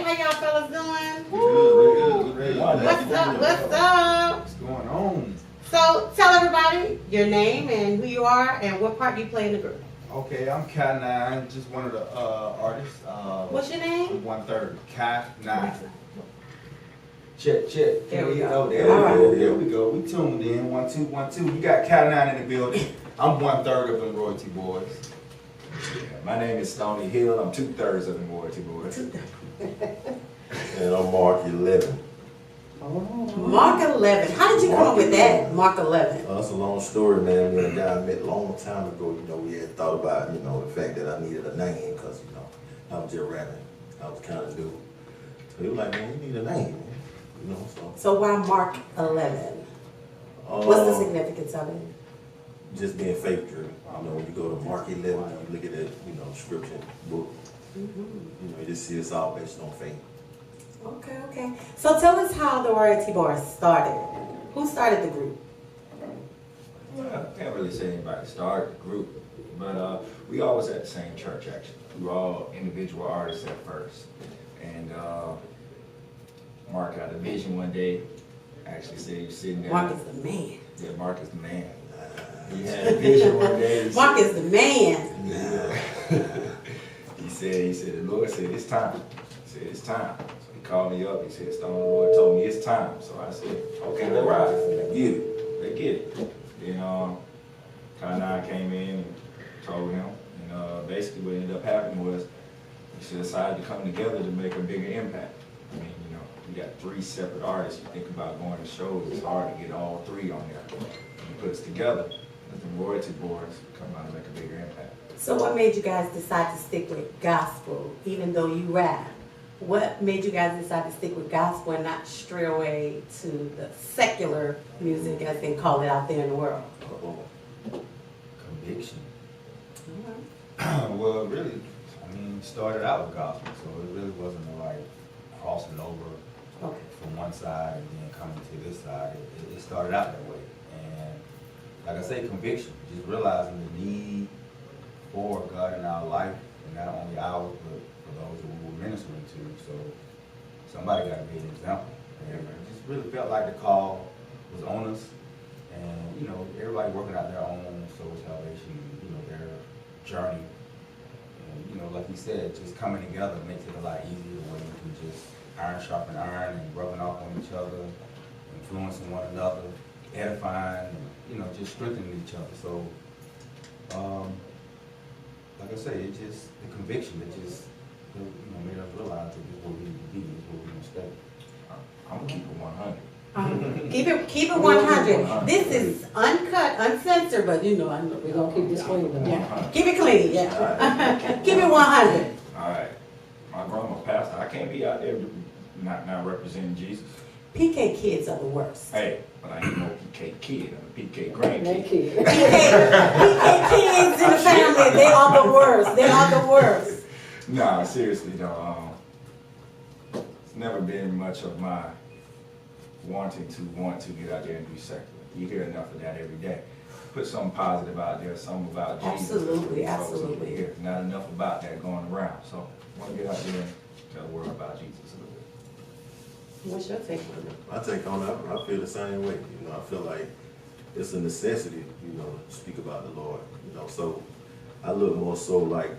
How y'all fellas doing? Good. What's up? What's up? What's going on? So tell everybody your name and who you are and what part you play in the group. Okay, I'm Cat 9, just one of the artists. What's your name? I'm 1/3. Cat 9. Check. There we go. There we go. We tuned in. 1 2 1 2. You got Cat 9 in the building. I'm 1/3 of them Royalty Boys. Yeah, my name is Stony Hill. I'm 2/3 of the Royalty Boys. And I'm Mark 11. Mark 11. How did you come up with that? Mark 11. That's a long story, man. Me and a guy I met a long time ago, we had thought about, the fact that I needed a name because, I was just rapping. I was kind of new. So he was like, man, you need a name, man. So why Mark 11? What's the significance of it? Just being faith driven. When you go to Mark 11, you look at that, scripture book. You just see it's all based on faith. Okay. So tell us how the Royalty Boys started. Who started the group? I can't really say anybody started the group, but we always at the same church actually. We were all individual artists at first. And Mark had a vision one day, actually said he was sitting there. Mark is the man. Yeah, Mark is the man. He had a vision one day. Mark is the man. Yeah. He said, the Lord said, it's time. He said, it's time. So he called me up. He said, Stone, the Lord told me it's time. So I said, okay, let's ride. Let's get it. Let's get it. Then Kanai came in and told him. And basically what ended up happening was we decided to come together to make a bigger impact. I mean, we got 3 separate artists. You think about going to shows, it's hard to get all 3 on there. When you put us together, let the Royalty Boys come out and make a bigger impact. So what made you guys decide to stick with gospel, even though you rap? What made you guys decide to stick with gospel and not stray away to the secular music, as they call it out there in the world? Conviction. Well, really, it started out with gospel, so it really wasn't crossing over from one side and then coming to this side. It started out that way. And like I say, conviction, just realizing the need for God in our life, and not only ours, but for those that we were ministering to. So somebody got to be an example. And it just really felt like the call was on us. And, everybody working out their own soul salvation, their journey. And, like you said, just coming together makes it a lot easier when you can just iron sharpen iron and rubbing off on each other, influencing one another, edifying, and, just strengthening each other. So, like I say, it's just the conviction that just, made us realize that this is what we need to be, this is what we're going to stay. I'm going to keep it 100. Keep it 100. This is uncut, uncensored, but I know we're gonna keep this clean. Yeah. Keep it clean. Yeah. Keep it 100. All right. My grandma pastor. I can't be out there not representing Jesus. PK kids are the worst. Hey, but I ain't no PK kid. I'm a PK grandkid. PK kids in the family, they are the worst. They are the worst. Nah, seriously though. It's never been much of my want to get out there and do secular. You hear enough of that every day. Put something positive out there, something about Jesus. Absolutely. Hear. Not enough about that going around. So I want to get out there and tell the world about Jesus a little bit. What's your take on it? My take on it, I feel the same way. I feel like it's a necessity, to speak about the Lord. So I look more so like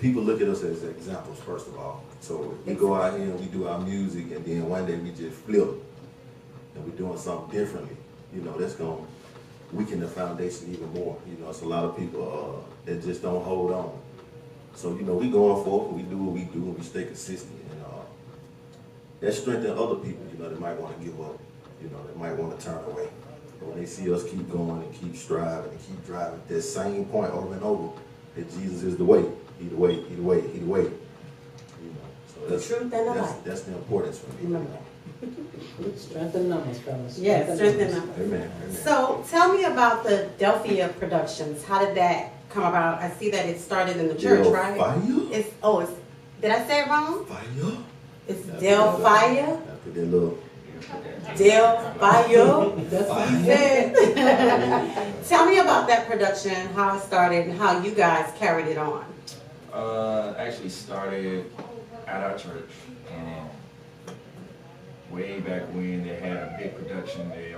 people look at us as examples, first of all. So we go out here and we do our music, and then one day we just flip, and we're doing something differently. That's going to weaken the foundation even more. It's a lot of people that just don't hold on. So, we going forward, we do what we do, and we stay consistent. And that strengthens other people, that might want to give up, that might want to turn away. But when they see us keep going and keep striving and keep driving that same point over and over, that Jesus is the way, He the way, He the way, He the way. So The truth and the light. That's the importance for me. Remember that. Strength in numbers, fellas. Yes, strength in numbers. Amen. So tell me about the Delphia Productions. How did that come about? I see that it started in the church, right? Fire? Did I say it wrong? Fire? It's Delphia. I put that little. Delphia. That's what you said. Tell me about that production, how it started, and how you guys carried it on. Actually started at our church, and way back when they had a big production, they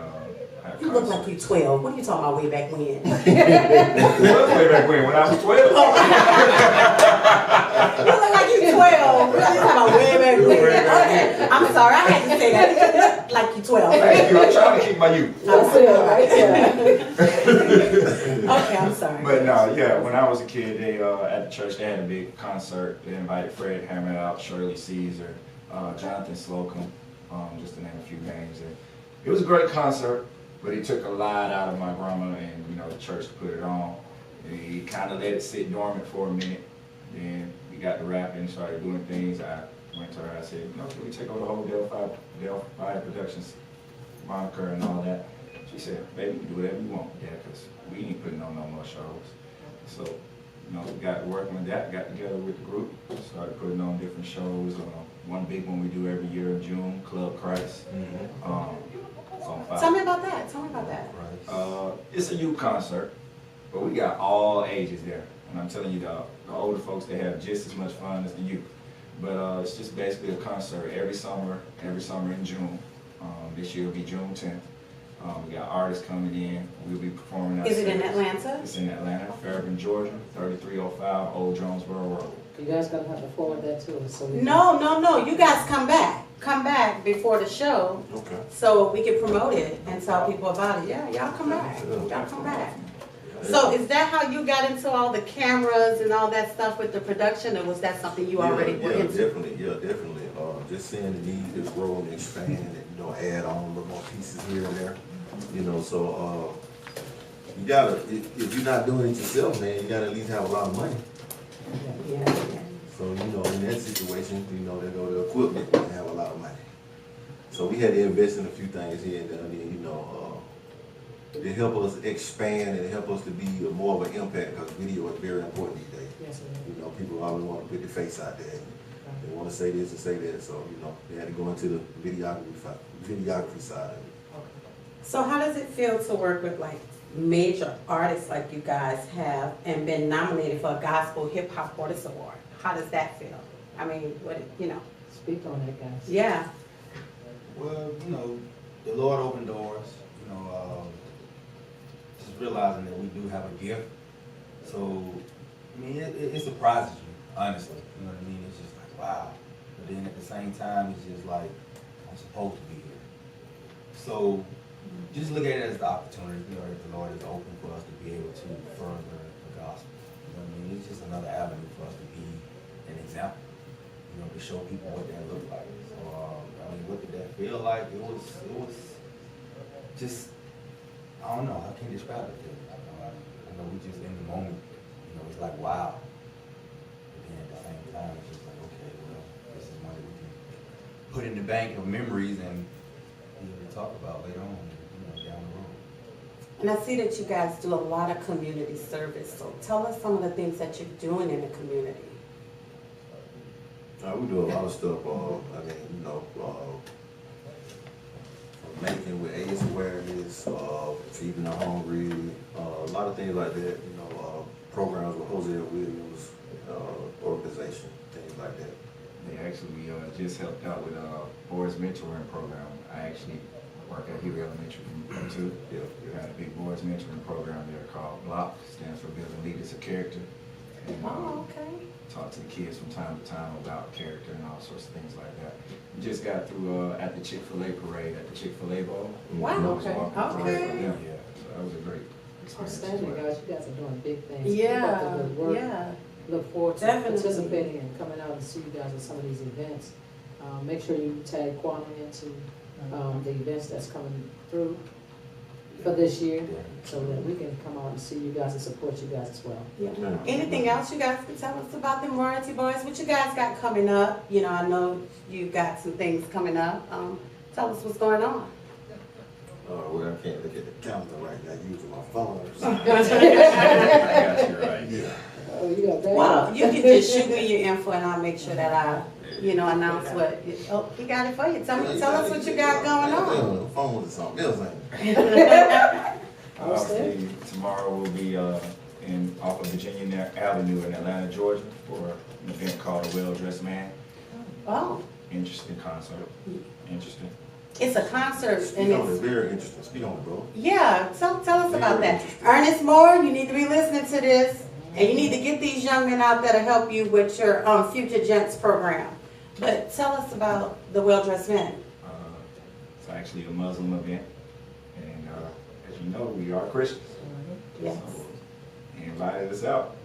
had a You look like concert. you 12. What are you talking about way back when? It was way back when I was 12. You look like you 12. What are you talking about way back when? Okay. I'm sorry, I had to say that. You look like you 12. Thank you. I'm trying to keep my youth. That's it, right there. Okay, I'm sorry. But no, yeah, when I was a kid, they at the church they had a big concert. They invited Fred Hammond out, Shirley Caesar, Jonathan Slocum, just to name a few names. And it was a great concert, but it took a lot out of my grandma and the church to put it on. He kind of let it sit dormant for a minute. Then we got to rapping, started doing things. I went to her. I said, can we take over the whole Delphi Productions moniker and all that? She said, baby, you can do whatever you want, Dad, because we ain't putting on no more shows. So, we got working with that, got together with the group, started putting on different shows. One big one we do every year in June, Club Christ. It's on fire. Tell me about that. It's a youth concert, but we got all ages there. And I'm telling you, the older folks, they have just as much fun as the youth. But it's just basically a concert every summer in June. This year will be June 10th. We got artists coming in. We'll be performing. Is it in Atlanta? It's in Atlanta, Fairburn, Georgia, 3305 Old Jonesboro Road. You guys gonna have to forward that to us so we can. No. You guys come back. Come back before the show Okay. so we can promote it and tell people about it. Yeah, y'all come back. Y'all come back. So is that how you got into all the cameras and all that stuff with the production, or was that something you already were into? Definitely. Just seeing the need to grow and expand and, add on a little more pieces here and there. So you gotta, if you're not doing it yourself, man, you gotta at least have a lot of money. Yeah. So, in that situation, they go to equipment and have a lot of money. So we had to invest in a few things here and there, to help us expand and help us to be more of an impact, because video is very important these days. Yes, sir. People always want to put their face out there. They want to say this and say that, so, they had to go into the videography side of it. So how does it feel to work with major artists like you guys have and been nominated for a Gospel Hip Hop Artist Award? How does that feel? I mean, Speak on that, guys. Yeah. Well, the Lord opened doors, just realizing that we do have a gift. So, it surprises you, honestly. You know what I mean? It's just like, wow. But then at the same time, it's just like, I'm supposed to be here. So, just look at it as the opportunity, that the Lord is open for us to be able to further the gospel. You know what I mean? It's just another avenue for us to be an example, to show people what that looked like. So, what did that feel like? It was just, I don't know, I can't describe it. We just in the moment, it's like, wow. But then at the same time, it's just like, okay, well, this is money we can put in the bank of memories and talk about later on, down the road. And I see that you guys do a lot of community service. So tell us some of the things that you're doing in the community. We do a lot of stuff, making with AIDS awareness, feeding the hungry, a lot of things like that, programs with Jose Williams, organization, things like that. They actually just helped out with boys mentoring program. I actually work at Huey Elementary too. We had a big boys mentoring program there called BLOCK, stands for Building Leaders of Character. And, okay. talk to the kids from time to time about character and all sorts of things like that. We just got through at the Chick-fil-A parade at the Chick-fil-A Bowl. Wow, Okay. okay. Yeah, so that was a great experience. Outstanding, guys. You guys are doing big things. Keep up the Yeah, good work. yeah. Look forward to Definitely. participating and coming out and see you guys at some of these events. Make sure you tag Kwame into the events that's coming through for this year, so that we can come out and see you guys and support you guys as well. Yeah. Anything else you guys can tell us about them royalty boys? What you guys got coming up? I know you got some things coming up. Tell us what's going on. Well, I can't look at the calendar right now using my phone. I got you right. Yeah. Oh, you got that? Well, you can just shoot me your info and I'll make sure that I, announce what. Oh, he got it for you. Tell us what you got going on. The phone is something else, ain't Obviously, tomorrow we'll be off of Virginia Avenue in Atlanta, Georgia, for an event called A Well-Dressed Man. Oh, Interesting concert. Interesting. it's a concert and Speak on it, it's, very interesting. Speak on it, bro. yeah, tell us about Very that. interesting. Ernest Moore, you need to be listening to this. And you need to get these young men out there to help you with your Future Gents program. But tell us about the Well-Dressed Men. It's actually a Muslim event. And as you know, we are Christians. Yes. So he invited us out.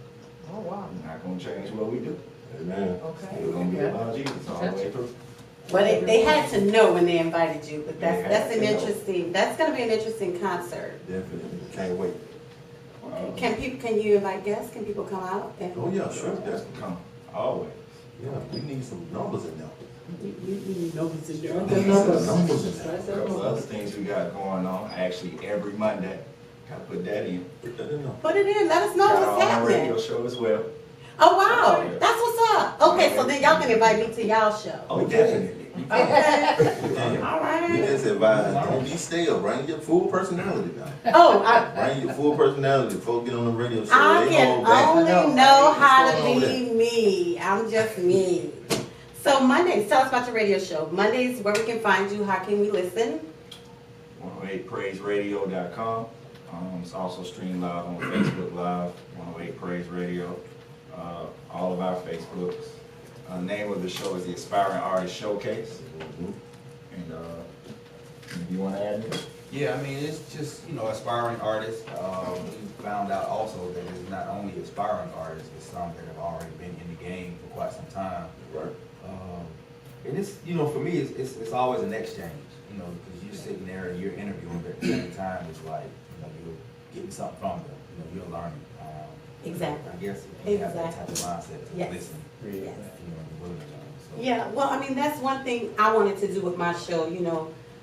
Oh, wow. We're not going to change what we do. Amen. Okay. We're going to be about Jesus all the way through. Well, they had to know when they invited you, but They had that's to an know. interesting, that's gonna be an interesting concert. Definitely. Can't wait. Can you invite guests? Can people come out? And Oh, yeah, sure. That's to come. Always. Yeah, we need some numbers in there. You know what's in there. The numbers. Numbers in there. That's A it. couple other things we got going on. Actually, every Monday. Got to put that in. Put that in there. Put it in, let us know Got what's our own radio happening. show as well. Oh, wow, that's what's up. Okay, so then y'all can invite me to y'all show. Oh, definitely. Okay, Yeah. all We right. just advise, don't be stale, bring your full personality now. Oh, Bring your full personality before you get on the radio show. I They can hold back. only know how What's to going on be me. I'm just me. So Mondays, tell us about your radio show. Mondays, where we can find you, how can we listen? 108praiseradio.com. It's also streamed live on Facebook Live, 108 Praise Radio. All of our Facebooks. Name of the show is the Aspiring Artist Showcase. Mhm. And you want to add anything? Yeah, I mean, it's just, aspiring artists. We found out also that it's not only aspiring artists, it's some that have already been in the game for quite some time. Right. And it's, for me, it's always an exchange, because you're sitting there and you're interviewing, but at the same time, it's like, you're getting something from them, you're learning. Exactly. I guess if you have that type of mindset to Yes. listen, Yes. you're willing to learn. So. Yeah, well, I mean, that's one thing I wanted to do with my show,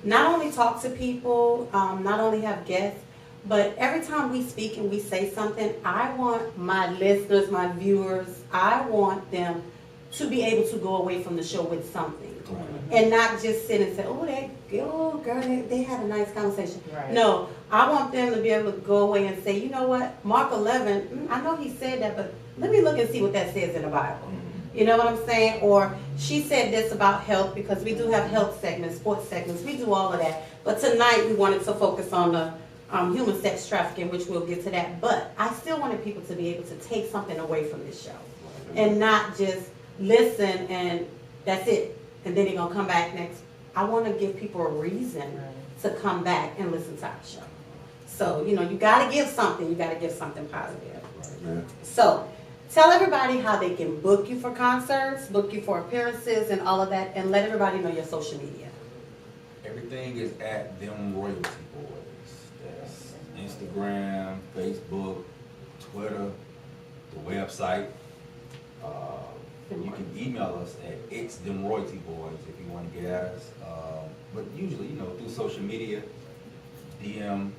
not only talk to people, not only have guests, but every time we speak and we say something, I want my listeners, my viewers, I want them to be able to go away from the show with something. And not just sit and say, girl, they had a nice conversation. Right. No, I want them to be able to go away and say, you know what, Mark 11, I know he said that, but let me look and see what that says in the Bible. You know what I'm saying? Or she said this about health, because we do have health segments, sports segments, we do all of that. But tonight we wanted to focus on the human sex trafficking, which we'll get to that. But I still wanted people to be able to take something away from this show and not just listen and that's it. And then they're going to come back next. I want to give people a reason to come back and listen to our show. So, you got to give something. You got to give something positive. Yeah. So, tell everybody how they can book you for concerts, book you for appearances and all of that, and let everybody know your social media. Everything is at Them Royalty Boys. That's Instagram, Facebook, Twitter, the website. You can email us at itsthemroyaltyboys if you want to get at us. But usually, through social media, DM,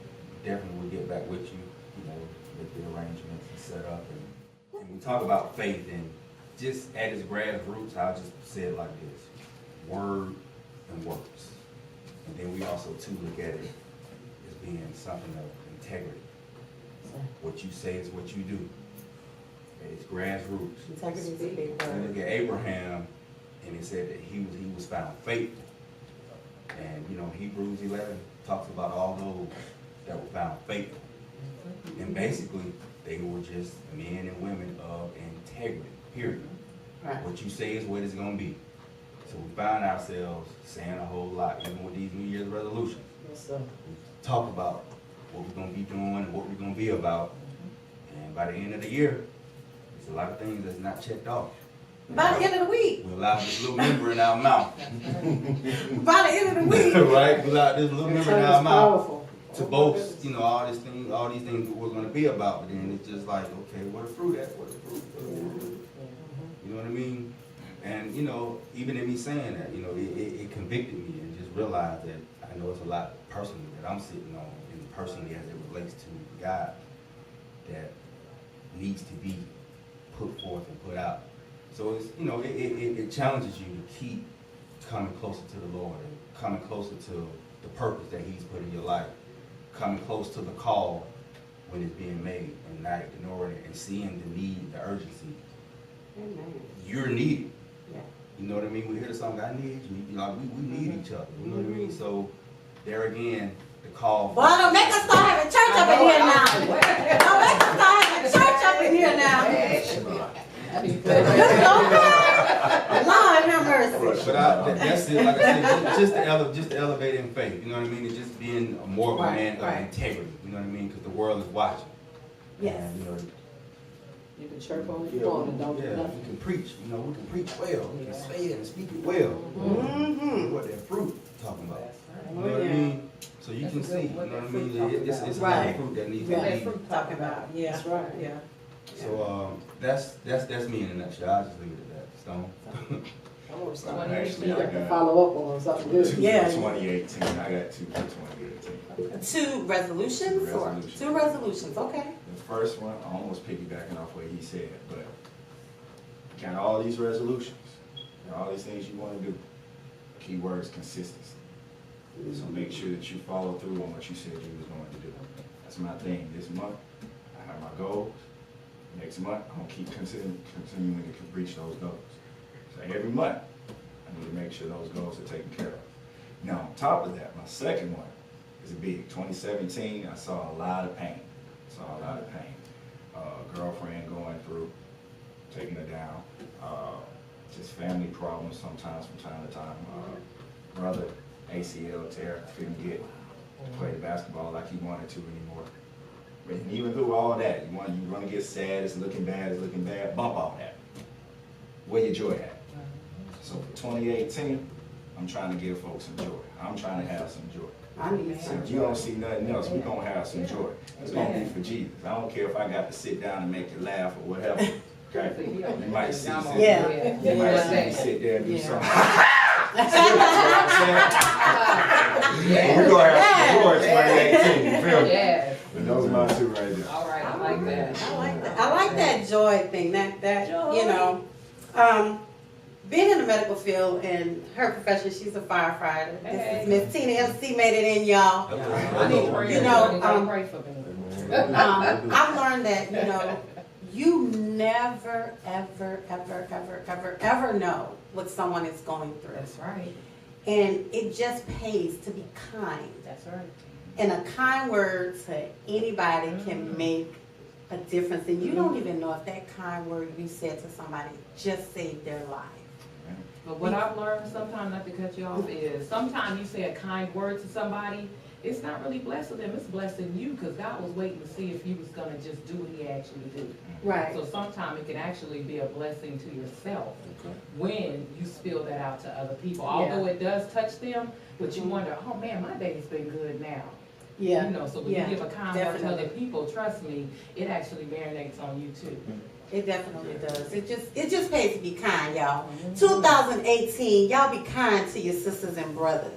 definitely will get back with you, make the arrangements and set up. And we talk about faith, and just at its grassroots, I'll just say it like this: word and works. And then we also too look at it as being something of integrity. What you say is what you do. It's grassroots. Integrity is a big We word. look at Abraham, and it said that he was found faithful. And Hebrews 11 talks about all those that were found faithful. And basically, they were just men and women of integrity. Period. Right. What you say is what it's gonna be. So we found ourselves saying a whole lot, even with these New Year's resolutions. Yes, sir. We talk about what we're gonna be doing and what we're gonna be about. And by the end of the year, there's a lot of things that's not checked off. By the end of the week. We allow this little member in our mouth. By the end of the week. Right? We allow this little member in our It's mouth powerful. to boast, all these things that we're gonna be about. But then it's just like, okay, what the fruit at? What the fruit? You know what I mean? And even in me saying that, it convicted me and just realized that I know it's a lot personally that I'm sitting on, and personally as it relates to God, that needs to be put forth and put out. So it's it challenges you to keep coming closer to the Lord and coming closer to the purpose that He's put in your life, coming close to the call when it's being made, and not ignoring it and seeing the need, the urgency. Amen. You're needed. Yeah. You know what I mean? We hear the song, I need you. You know, we need each other. You know what I mean? So there again, the call. Boy, don't make us start having church up in here now. Don't make us start having church up in here now. Lord have mercy. But that's it. Like I said, just the elevating faith. You know what I mean? And just being more of a man of integrity. You know what I mean? Because the world is watching. Yes. And, you know, You can chirp on the phone and don't do we nothing. can preach. You know, we can preach well. We can say it and speak it well. Mm-hmm. What that fruit talking about. You know Oh, what I yeah. mean? So you can see. You know what I mean? It's a Right. fruit that needs What to that be. fruit talking about, yeah. That's right. Yeah. So that's me in a nutshell. I'll just leave it at that. Stone. Actually, You I have to got follow up on something good. two Yeah. for 2018. I got two for 2018. 2 resolutions Two or resolutions. 2 resolutions, okay. The first one, I almost piggybacking off what he said, but got all these resolutions, got all these things you want to do. Key word is consistency. So make sure that you follow through on what you said you was going to do. That's my thing. This month, I have my goals. Next month, I'm gonna keep continuing to reach those goals. So every month, I need to make sure those goals are taken care of. Now, on top of that, my second one is big. 2017, I saw a lot of pain. Girlfriend going through, taking her down. Just family problems sometimes from time to time. Brother, ACL tear, couldn't get to play the basketball like he wanted to anymore. But even through all that, you want to get sad, it's looking bad, bump all that. Where your joy at? So for 2018, I'm trying to give folks some joy. I'm trying to have some joy. I need So some if you don't see nothing else, we're going to have some joy. It's going to be for Jesus. I don't care if I got to sit down and make you laugh or whatever. Okay? You might see Yeah. You might see me sit there and do Yeah. something. See what I'm saying? We're going to have some joy in 2018. You feel me? Yes. But those are my two right there. All right, I like that. I like that joy thing, that you know, being in the medical field and her profession, she's a firefighter. This is Miss Tina MC made it in, y'all. I need to pray. You know, pray for me. I've learned that, you know, you never, ever know what someone is going through. That's right. And it just pays to be kind. That's right. And a kind word to anybody can make a difference. And you don't even know if that kind word you said to somebody just saved their life. But what I've learned sometimes, not to cut you off, is sometimes you say a kind word to somebody, it's not really blessing them, it's blessing you, because God was waiting to see if you was gonna just do what he asked you to do. Right. So sometimes it can actually be a blessing to yourself when you spill that out to other people. Although it does touch them, but you wonder, oh man, my day's been good now. Yeah. You know, so when Yeah, you give a kind word to definitely. other people, trust me, it actually marinates on you too. It definitely does. It just pays to be kind, y'all. 2018, y'all be kind to your sisters and brothers.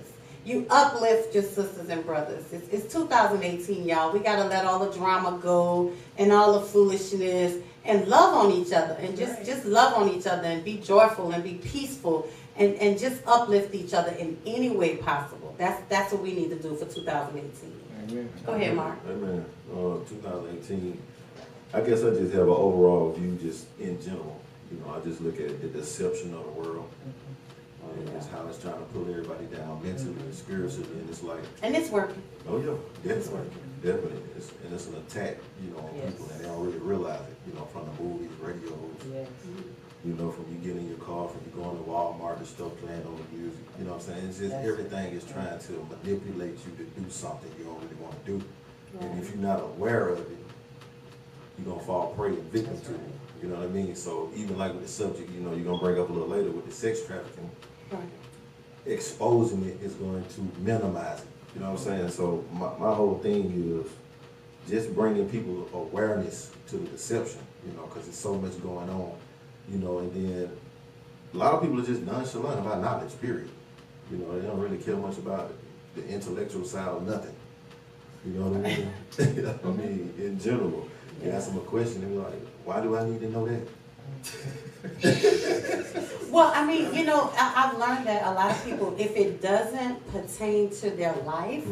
You uplift your sisters and brothers. It's 2018, y'all. We gotta let all the drama go and all the foolishness and love on each other and just love on each other and be joyful and be peaceful and just uplift each other in any way possible. That's what we need to do for 2018. Amen. Go ahead, Mark. Amen. 2018. I guess I just have an overall view, just in general. You know, I just look at the deception of the world, and just how it's trying to pull everybody down mentally and spiritually, and it's like, And it's working. oh yeah, definitely. And it's an attack, you know, on people, and they don't really realize it. You know, from the movies, radios, Yes. you know, from you getting in your car, from you going to Walmart and stuff, playing on the music. You know what I'm saying? It's just everything is trying to manipulate you to do something you don't really want to do, and if you're not aware of it, you're gonna fall prey and victim to it. You know what I mean? So even like with the subject, you know, you're gonna bring up a little later with the sex trafficking, exposing it is going to minimize it. You know what I'm saying? So my whole thing is just bringing people awareness to the deception, you know, because there's so much going on, you know, and then a lot of people are just nonchalant about knowledge, period. You know, they don't really care much about the intellectual side or nothing. You know what I mean? I mean, in general. You ask them a question, they be like, why do I need to know that? Well, I mean, you know, I've learned that a lot of people, if it doesn't pertain to their life,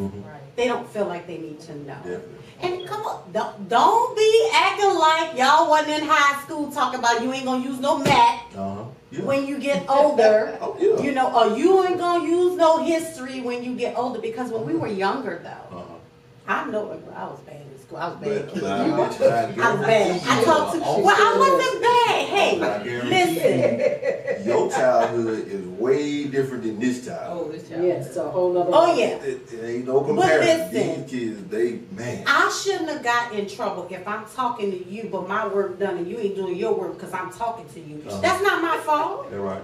they don't feel like they need to know. Definitely. And come on, don't be acting like y'all wasn't in high school talking about you ain't gonna use no mat. Yeah. when you get older. Oh, yeah. You know, or you ain't gonna use no history when you get older, because when we were younger though, Uh-huh. I know I was bad in school. I was bad kid. But I was bad. I talked to, Also, well, I wasn't bad. I Hey, guarantee listen. you, your childhood is way different than this childhood. Oh, this child. Yeah, it's a whole nother. Oh yeah. It ain't no comparison. listen. These kids, they, man. I shouldn't have got in trouble if I'm talking to you, but my work done and you ain't doing your work because I'm talking to you. Uh-huh. That's not my fault, They're right.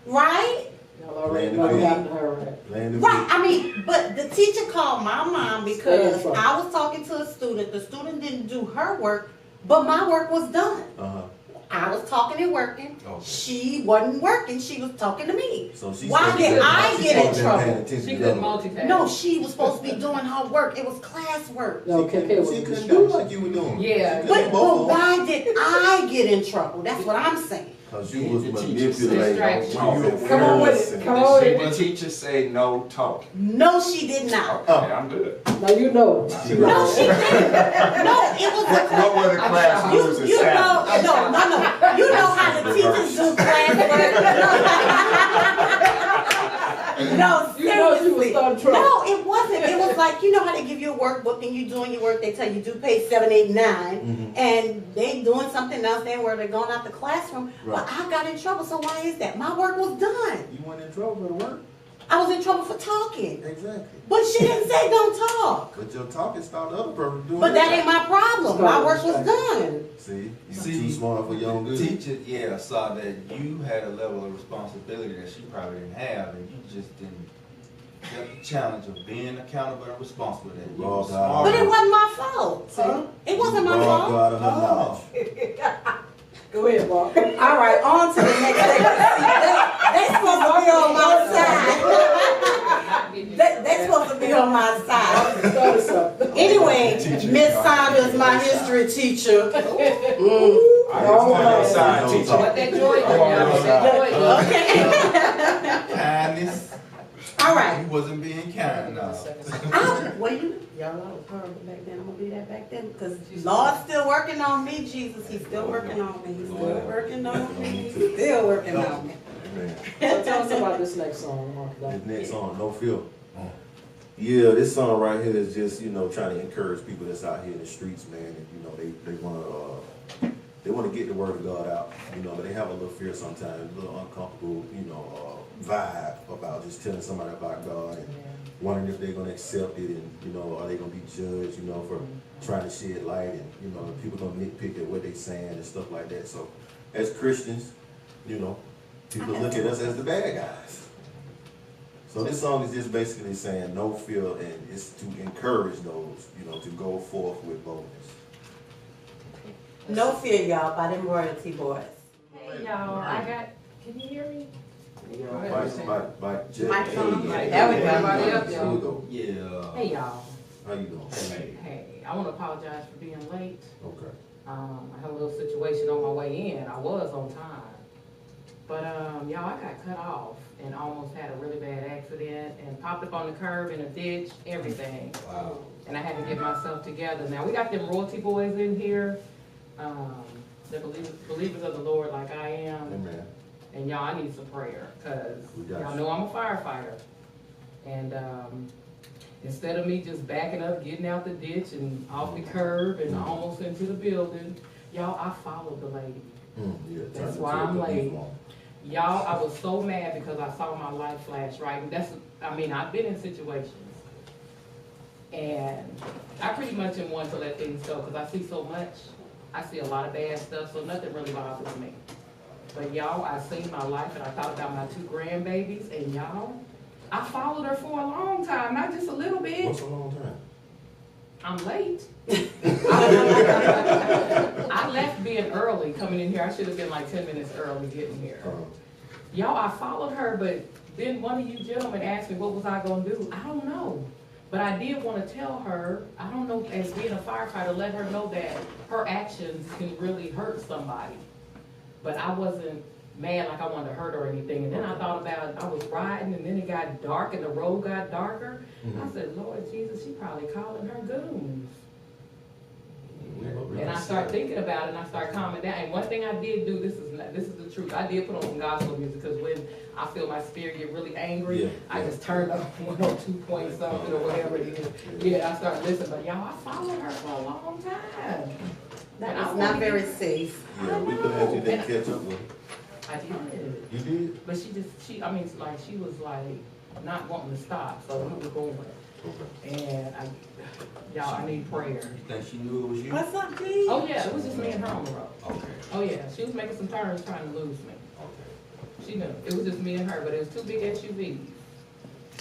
right? Y'all already know what happened to her, right? Land of Right. I mean, but the teacher called my mom because Stand for it. I was talking to a student. The student didn't do her work, but my work was done. Uh-huh. I was talking and working. Okay. She wasn't working. She was talking to me. So she's Why supposed to did be- I she's get in supposed to be paying trouble? attention She to couldn't them. multitask. No, she was supposed to be doing her work. It was class work. No, KK was She a couldn't do distraction. like you were doing. Yeah. She But, couldn't both of them. why did I get in trouble? That's what I'm saying. Cause you was The teacher manipulating, distraction. talking Come on with words it. and- Come on with The it. teacher say no talking. No, she did not. Okay, I'm good. Now you know. She No, lied. she didn't. No, it was a What were the class rules You know, established? You know how the teachers do classwork. No, You know she was seriously. starting trouble. No, it wasn't. It was like, you know how they give you a workbook and you doing your work, they tell you do page 7, 8, 9, and they doing something else there where they're going out the classroom. Right. But I got in trouble, so why is that? My work was done. You went in trouble for the work? I was in trouble for talking. Exactly. But she didn't say don't talk. But your talking stopped the other person doing But their that ain't job. my problem. My work was done. See, you See, too smart for your own The good. teacher, yeah, saw that you had a level of responsibility that she probably didn't have, and you just didn't get the challenge of being accountable and responsible. That you Lord were God. smart. But it wasn't my fault. Huh? It wasn't my Robbed fault. you out of her knowledge. Go ahead, Bob. All right, on to the next thing. They supposed to be on my side. They supposed to be on my side. Started something. Anyway, Miss Saunders, my history teacher. I was on your side, teacher. What that joy do, y'all? That joy do. Okay. Kindness. All right. You wasn't being kind enough. Y'all, I was horrible back then. I'm gonna be that back then because Lord's still working on me. Jesus, He's still working on me. He's still working on me. He's still working on me. Amen. So tell us about this next song, Mark. This next song, No Feel. Yeah, this song right here is just, trying to encourage people that's out here in the streets, man. And, they wanna get the word of God out, but they have a little fear sometimes, a little uncomfortable, vibe about just telling somebody about God and wondering if they're gonna accept it and, are they gonna be judged, for trying to shed light and, people gonna nitpick at what they saying and stuff like that. So as Christians, people look at us as the bad guys. So this song is just basically saying no fear, and it's to encourage those, to go forth with boldness. No fear, y'all, by them royalty boys. Hey, y'all, can you hear me? By Jet. Microphone. Hey, There we go. Everybody up, There y'all. we go. Yeah. Hey, y'all. How you doing? Hey, I want to apologize for being late. Okay. I had a little situation on my way in. I was on time. But, y'all, I got cut off and almost had a really bad accident and popped up on the curb in a ditch, everything. Wow. And I had to get myself together. Now, we got them royalty boys in here. They're believers of the Lord like I am. Amen. And y'all, I need some prayer, because We got y'all you. know I'm a firefighter. And instead of me just backing up, getting out the ditch and off the curb and almost into the building, y'all, I followed the lady. Yeah, That's turn why into I'm a late. police woman. Y'all, I was so mad because I saw my light flash, right? And I've been in situations. And I pretty much am one to let things go, because I see so much. I see a lot of bad stuff, so nothing really bothers me. But y'all, I seen my life and I thought about my 2 grandbabies, and y'all, I followed her for a long time, not just a little bit. What's a long time? I'm late. I left being early coming in here. I should have been like 10 minutes early getting here. Y'all, I followed her, but then one of you gentlemen asked me what was I gonna do. I don't know. But I did want to tell her, I don't know, as being a firefighter, let her know that her actions can really hurt somebody. But I wasn't mad like I wanted to hurt her or anything. And then I thought about, I was riding and then it got dark and the road got darker. I said, Lord Jesus, she probably calling her goons. And I start thinking about it, and I start calming down. And one thing I did do, this is the truth, I did put on some gospel music, because when I feel my spirit get really angry, Yeah, I yeah. just turned up 102 point something or whatever it is. Yeah, I started listening, but y'all, I followed her for a long time. That was not very safe. Yeah, we glad you didn't catch up with her. I did. You did? But she was like not wanting to stop, so we were going. Okay. And y'all, I need prayer. You think she knew it was you? What's up, G? Oh yeah, it was just me and her on the road. Okay, Oh yeah, she was making some turns trying to lose me. okay. She knew. It was just me and her, but it was two big SUVs.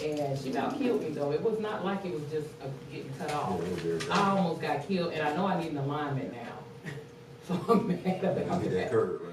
And she about killed me though. It was not like it was just getting cut off. Yeah, it was very bad. I almost got killed, and I know I need an alignment now. So I'm mad about You hit that that. curve, right?